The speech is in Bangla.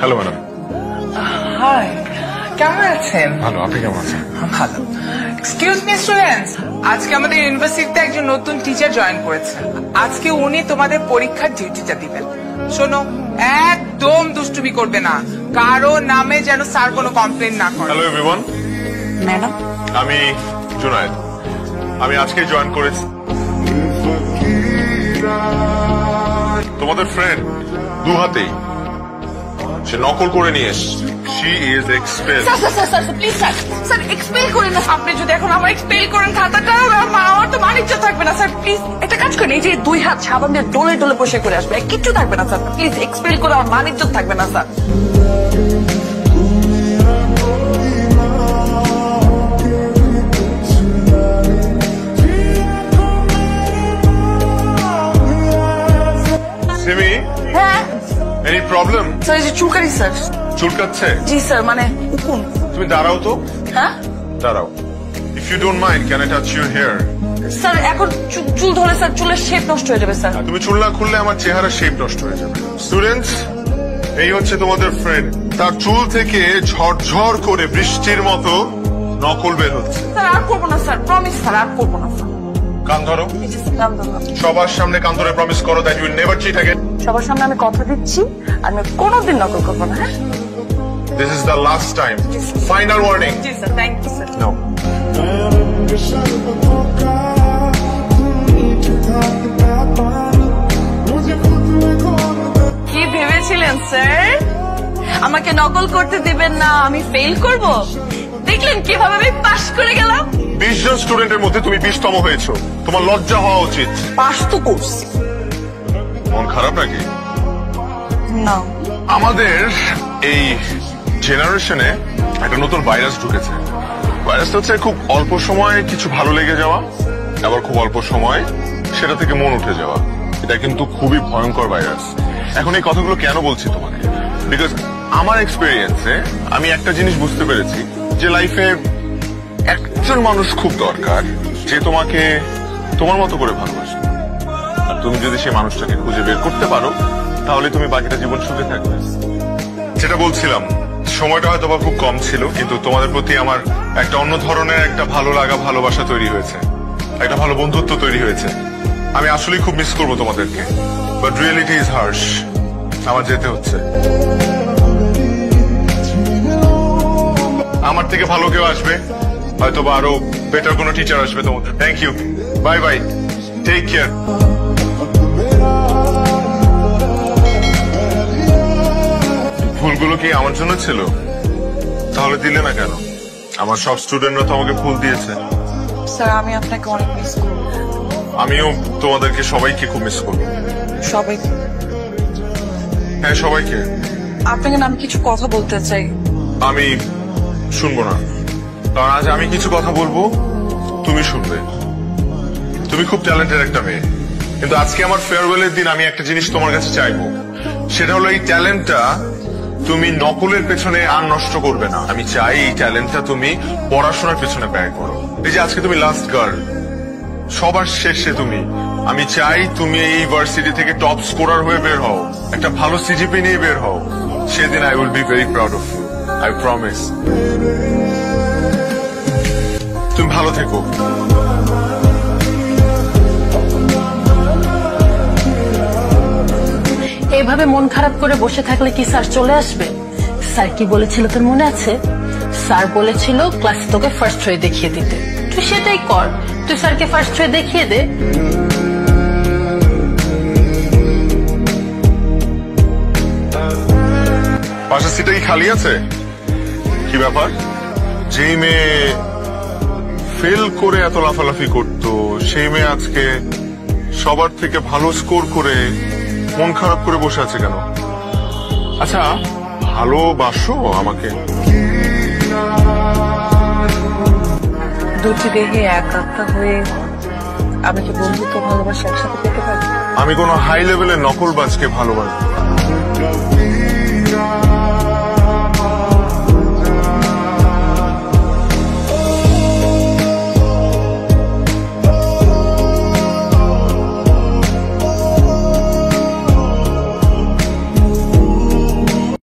Hello madam. হাই, কেমন আছেন? ভালো, আপনি কেমন আছেন? ভালো। এক্সকিউজ মি স্টুডেন্টস, আজকে আমাদের ইউনিভার্সিটিতে একজন নতুন টিচার জয়েন করেছে। আজকে উনি তোমাদের পরীক্ষার ডিউটিটা দিবেন। শোনো, একদম দুষ্টুমি করবে না, কারো নামে যেন স্যার কোনো কমপ্লেন না করে। হ্যালো এভরিওয়ান, ম্যাডাম আমি জুনায়েদ। আমি আজকে জয়েন করেছি। তোমাদের ফ্রেন্ড দু হাতেই সে নকল করে নিয়ে এসেছে। She is expel. Sir please sir expel করেন না। আপনি যদি এখন আমার এক্সপেল করেন খাতাটা, আমার তো মানিজ্য থাকবে না। স্যার প্লিজ একটা কাজ করেন, এই যে 2 হাত সাবান দিয়ে ডলে ডলে বসে করে আসবে, কিচ্ছু থাকবে না স্যার। প্লিজ এক্সপেল করে আমার মানিজ্য থাকবে না স্যার। সিমি, হ্যাঁ এনি প্রবলেম? স্যার, এই যে চুলকারি স্যার। চুলকাচ্ছে? জি স্যার, মানে উকুন। তুমি দাঁড়াও তো। হ্যাঁ দাঁড়াও। If you don't mind, can I touch your hair? Sir এখন চুল ধরে স্যার, চুলের শেপ নষ্ট হয়ে যাবে স্যার। তুমি চুল না খুললে আমার চেহারা শেপ নষ্ট হয়ে যাবে। স্টুডেন্টস, এই হচ্ছে তোমাদের ফ্রেন্ড। তার চুল থেকে ঝরঝর করে বৃষ্টির মতো নকল বের হচ্ছে। স্যার আর করবো না স্যার, প্রমিস স্যার, আর করবো না স্যার। কান ধরো। সবার সামনে কান ধরে প্রমিস করো that you will never cheat again. সবার সামনে আমি কথা দিচ্ছি, আমি কোনোদিন নকল করবো না। হ্যাঁ, this is the last time, final warning. জি sir, thank you sir. No. কি ভেবেছিলেন স্যার, আমাকে নকল করতে দিবেন না, আমি ফেল করব? দেখলেন কিভাবে আমি পাশ করে গেলাম। 20 জন স্টুডেন্টের মধ্যে তুমি 20তম হয়েছো, তোমার লজ্জা হওয়া উচিত। পাশ তো করছি। মন খারাপ নাকি? না, আমাদের এই জেনারেশনে একটা নতুন ভাইরাস ঢুকেছে। ভাইরাসটা হচ্ছে খুব অল্প সময়ে কিছু ভালো লেগে যাওয়া, আবার খুব অল্প সময় সেটা থেকে মন উঠে যাওয়া। এটা কিন্তু খুবই ভয়ঙ্কর ভাইরাস। এখন এই কথাগুলো কেন বলছি তোমাকে? বিকজ আমার এক্সপেরিয়েন্সে আমি একটা জিনিস বুঝতে পেরেছি, যে লাইফে একজন মানুষ খুব দরকার যে তোমাকে তোমার মতো করে ভালোবাসে। আর তুমি যদি সেই মানুষটাকে খুঁজে বের করতে পারো, তাহলে তুমি বাকিটা জীবন সুখে থাকবে। যেটা বলছিলাম, সময়টা হয়তো বা খুব কম ছিল, কিন্তু তোমাদের প্রতি আমার একটা অন্য ধরনের একটা ভালো লাগা, ভালোবাসা তৈরি হয়েছে, একটা ভালো বন্ধুত্ব তৈরি হয়েছে। আমি আসলেই খুব মিস করবো তোমাদেরকে, বাট রিয়েলিটি ইজ হার্শ। আমার যেতে হচ্ছে। আমার থেকে ভালো কেউ আসবে, হয়তো বা আরো বেটার কোনো টিচার আসবে তোমাদের। Thank you, bye bye, take care. ফুলগুলো কি আমার জন্য ছিল? তাহলে দিলে না কেন? আমার সব স্টুডেন্টরা তো আমাকে ফুল দিয়েছে। স্যার আমি আপনাকে অনেক মিস করব। আমিও তোমাদেরকে সবাইকে খুব মিস করব। সবাই? হ্যাঁ, সবাইকে। আপনাকে না আমি কিছু কথা বলতে চাই। আমি শুনবো না, কারণ আজ আমি কিছু কথা বলবো, তুমি শুনবে। তুমি খুব ট্যালেন্টেড একটা মেয়ে, কিন্তু আজকে আমার ফেয়ারওয়েলের দিন আমি একটা জিনিস তোমার কাছে চাইবো, সেটা হলো এই ট্যালেন্টটা তুমি নকলের পেছনে আর নষ্ট করবে না। আমি চাই এই ট্যালেন্টটা তুমি পড়াশোনার পেছনে ব্যয় করো। এই যে আজকে তুমি লাস্ট গার্ল, সবার শেষে তুমি, আমি চাই তুমি এই ইউনিভার্সিটি থেকে টপ স্কোরার হয়ে বের হও, একটা ভালো সিজিপি নিয়ে বের হও। সেদিন I will be very proud of you, I promise. তুমি ভালো থেকো। এইভাবে মন খারাপ করে বসে থাকলে কি স্যার চলে আসবে? স্যার কি বলেছিল তোর মনে আছে? স্যার বলেছিল ক্লাসে তোকে ফার্স্ট হয়ে দেখিয়ে দিতে। তুই সেটাই কর, তুই স্যারকে ফার্স্ট হয়ে দেখিয়ে দে। পাশের সিটটা কি খালি আছে? কি ব্যাপার? যেই মেয়ে ফেল করে এত লাফালাফি করতো, সেই মেয়ে আজকে সবার থেকে ভালো স্কোর করে মন খারাপ করে বসে আছে কেন? আচ্ছা, ভালোবাসো আমাকে? দুটি দেহে এক আত্মা হয়ে আমি কি বন্ধুত্ব ভালোবাসা একসাথে পেতে পারি? আমি কোনো হাই লেভেলের নকলবাজকে ভালোবাসি।